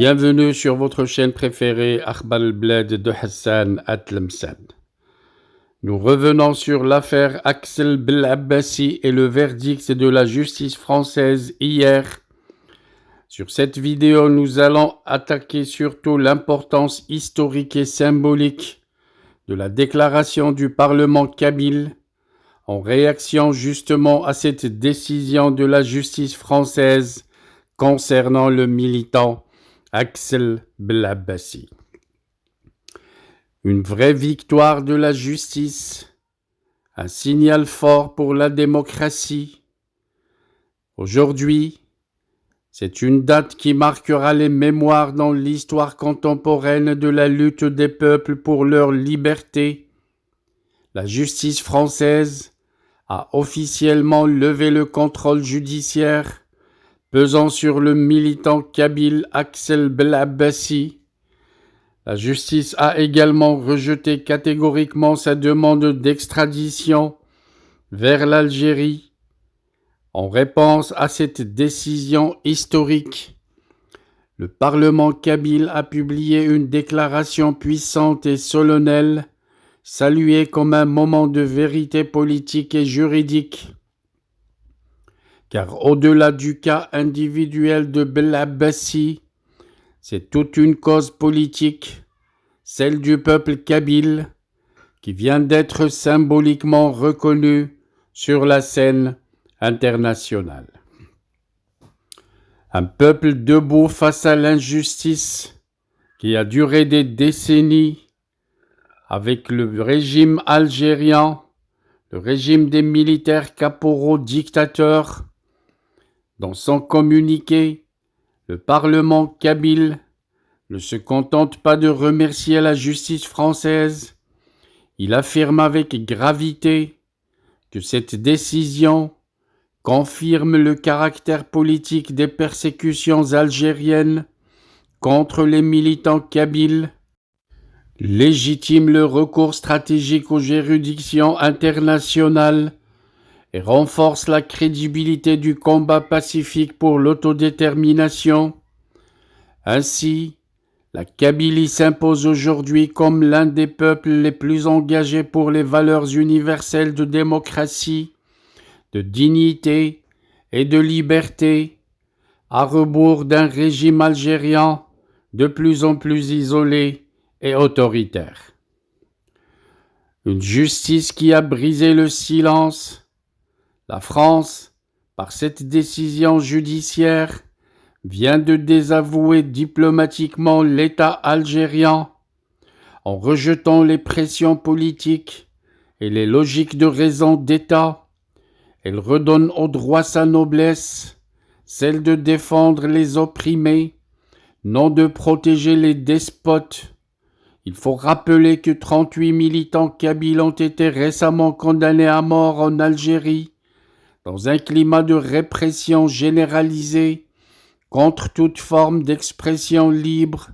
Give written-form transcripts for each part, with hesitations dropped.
Bienvenue sur votre chaîne préférée Akhbar Bled de Hassan Atlemsan. Nous revenons sur l'affaire Axel Belabbasi et le verdict de la justice française hier. Sur cette vidéo, nous allons attaquer surtout l'importance historique et symbolique de la déclaration du Parlement kabyle en réaction justement à cette décision de la justice française concernant le militant Axel Belabbasi. Une vraie victoire de la justice, un signal fort pour la démocratie. Aujourd'hui, c'est une date qui marquera les mémoires dans l'histoire contemporaine de la lutte des peuples pour leur liberté. La justice française a officiellement levé le contrôle judiciaire pesant sur le militant kabyle Axel Belabbasi. La justice a également rejeté catégoriquement sa demande d'extradition vers l'Algérie. En réponse à cette décision historique, le Parlement kabyle a publié une déclaration puissante et solennelle, saluée comme un moment de vérité politique et juridique. Car au-delà du cas individuel de Belabbasi, c'est toute une cause politique, celle du peuple kabyle, qui vient d'être symboliquement reconnue sur la scène internationale. Un peuple debout face à l'injustice qui a duré des décennies avec le régime algérien, le régime des militaires caporaux dictateurs. Dans son communiqué, le Parlement kabyle ne se contente pas de remercier la justice française. Il affirme avec gravité que cette décision confirme le caractère politique des persécutions algériennes contre les militants kabyles, légitime le recours stratégique aux juridictions internationales et renforce la crédibilité du combat pacifique pour l'autodétermination. Ainsi, la Kabylie s'impose aujourd'hui comme l'un des peuples les plus engagés pour les valeurs universelles de démocratie, de dignité et de liberté, à rebours d'un régime algérien de plus en plus isolé et autoritaire. Une justice qui a brisé le silence. La France, par cette décision judiciaire, vient de désavouer diplomatiquement l'État algérien en rejetant les pressions politiques et les logiques de raison d'État. Elle redonne au droit sa noblesse, celle de défendre les opprimés, non de protéger les despotes. Il faut rappeler que 38 militants kabyles ont été récemment condamnés à mort en Algérie, dans un climat de répression généralisée contre toute forme d'expression libre.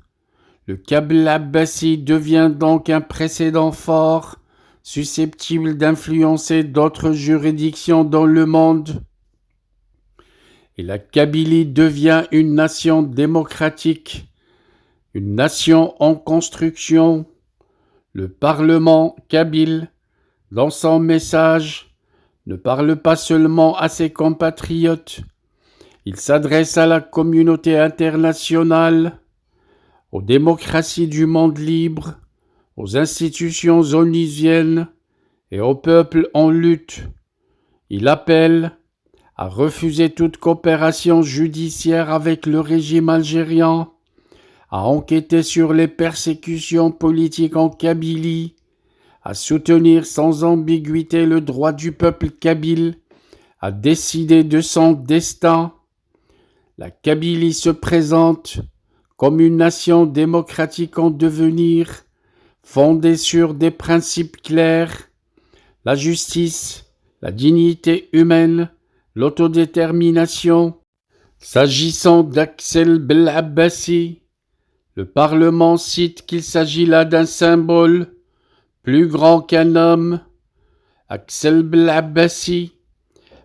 Le cas Belabbasi devient donc un précédent fort, susceptible d'influencer d'autres juridictions dans le monde. Et la Kabylie devient une nation démocratique, une nation en construction. Le Parlement kabyle, dans son message, ne parle pas seulement à ses compatriotes, il s'adresse à la communauté internationale, aux démocraties du monde libre, aux institutions onusiennes et aux peuples en lutte. Il appelle à refuser toute coopération judiciaire avec le régime algérien, à enquêter sur les persécutions politiques en Kabylie, à soutenir sans ambiguïté le droit du peuple kabyle à décider de son destin. La Kabylie se présente comme une nation démocratique en devenir, fondée sur des principes clairs, la justice, la dignité humaine, l'autodétermination. S'agissant d'Axel Belabbasi, le Parlement cite qu'il s'agit là d'un symbole plus grand qu'un homme. Axel Belabbasi,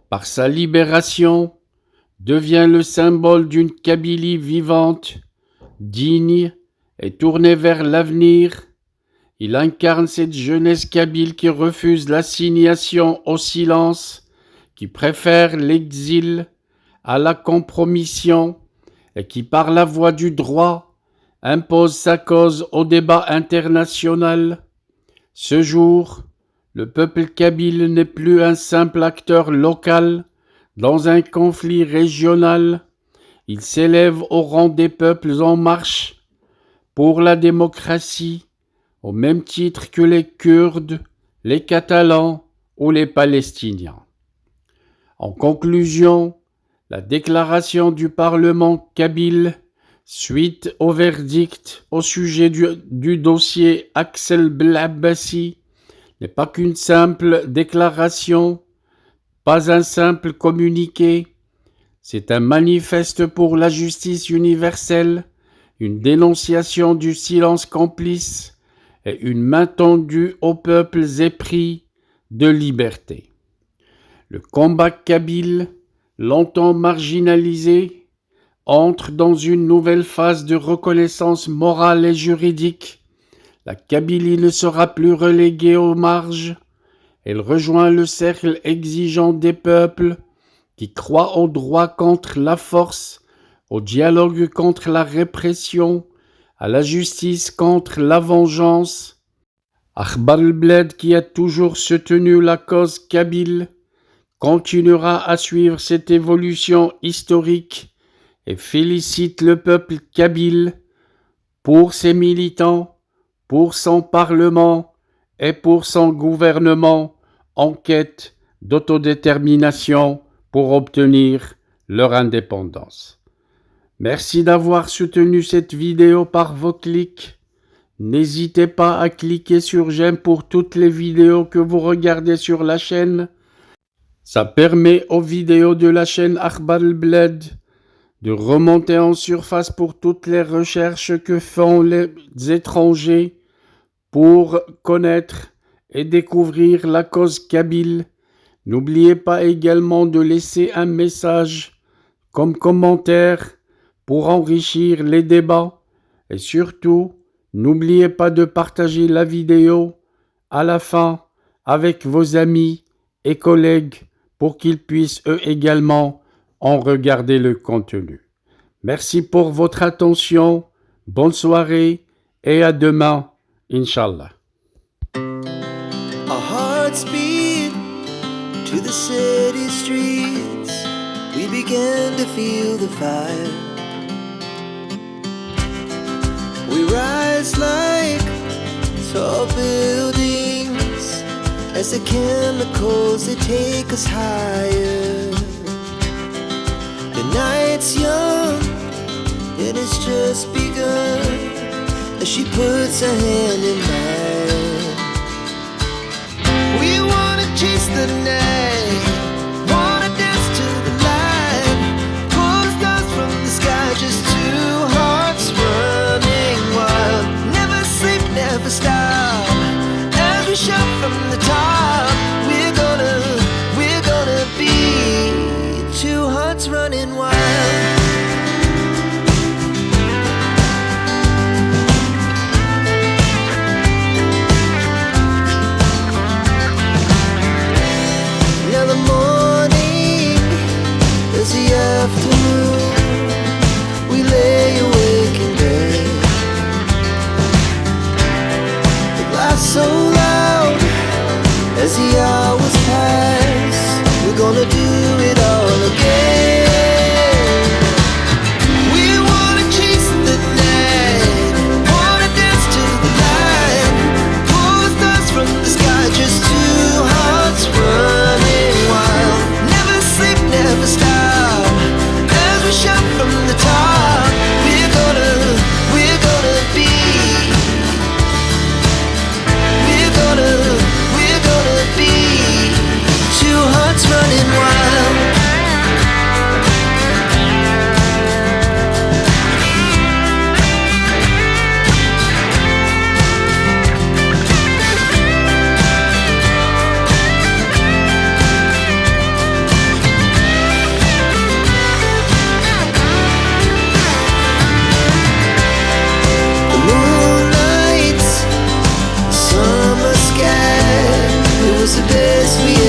par sa libération, devient le symbole d'une Kabylie vivante, digne et tournée vers l'avenir. Il incarne cette jeunesse kabyle qui refuse l'assignation au silence, qui préfère l'exil à la compromission et qui, par la voie du droit, impose sa cause au débat international. Ce jour, le peuple kabyle n'est plus un simple acteur local dans un conflit régional. Il s'élève au rang des peuples en marche pour la démocratie, au même titre que les Kurdes, les Catalans ou les Palestiniens. En conclusion, la déclaration du Parlement kabyle, suite au verdict au sujet du dossier Axel Blabassi, n'est pas qu'une simple déclaration, pas un simple communiqué. C'est un manifeste pour la justice universelle, une dénonciation du silence complice et une main tendue aux peuples épris de liberté. Le combat kabyle, longtemps marginalisé, entre dans une nouvelle phase de reconnaissance morale et juridique. La Kabylie ne sera plus reléguée aux marges. Elle rejoint le cercle exigeant des peuples qui croient au droit contre la force, au dialogue contre la répression, à la justice contre la vengeance. Akhbar al-Bled, qui a toujours soutenu la cause kabyle, continuera à suivre cette évolution historique et félicite le peuple kabyle pour ses militants, pour son parlement et pour son gouvernement en quête d'autodétermination pour obtenir leur indépendance. Merci d'avoir soutenu cette vidéo par vos clics. N'hésitez pas à cliquer sur j'aime pour toutes les vidéos que vous regardez sur la chaîne. Ça permet aux vidéos de la chaîne Akhbar al-Bled de remonter en surface pour toutes les recherches que font les étrangers pour connaître et découvrir la cause kabyle. N'oubliez pas également de laisser un message comme commentaire pour enrichir les débats et surtout, n'oubliez pas de partager la vidéo à la fin avec vos amis et collègues pour qu'ils puissent eux également en regarder le contenu. Merci pour votre attention, bonne soirée et à demain, Inch'Allah. Our hearts beat to the city streets. We began to feel the fire. We rise like tall buildings as the chemicals, they take us higher. The night's young and it's just begun as she puts her hand in mine. We wanna chase the night, wanna dance to the light, pull the stars from the sky, just two hearts running wild. Never sleep, never stop, as we shout from the top. We're gonna be two hearts running wild. Now the morning is the afternoon. We lay awake in bed. The laugh so loud as the hours pass. We're gonna do it all again. We wanna chase the night, wanna dance to the light, pull the stars from the sky, just two hearts running wild. Never sleep, never stop, as we shout from the top. We're gonna be, we're gonna be best we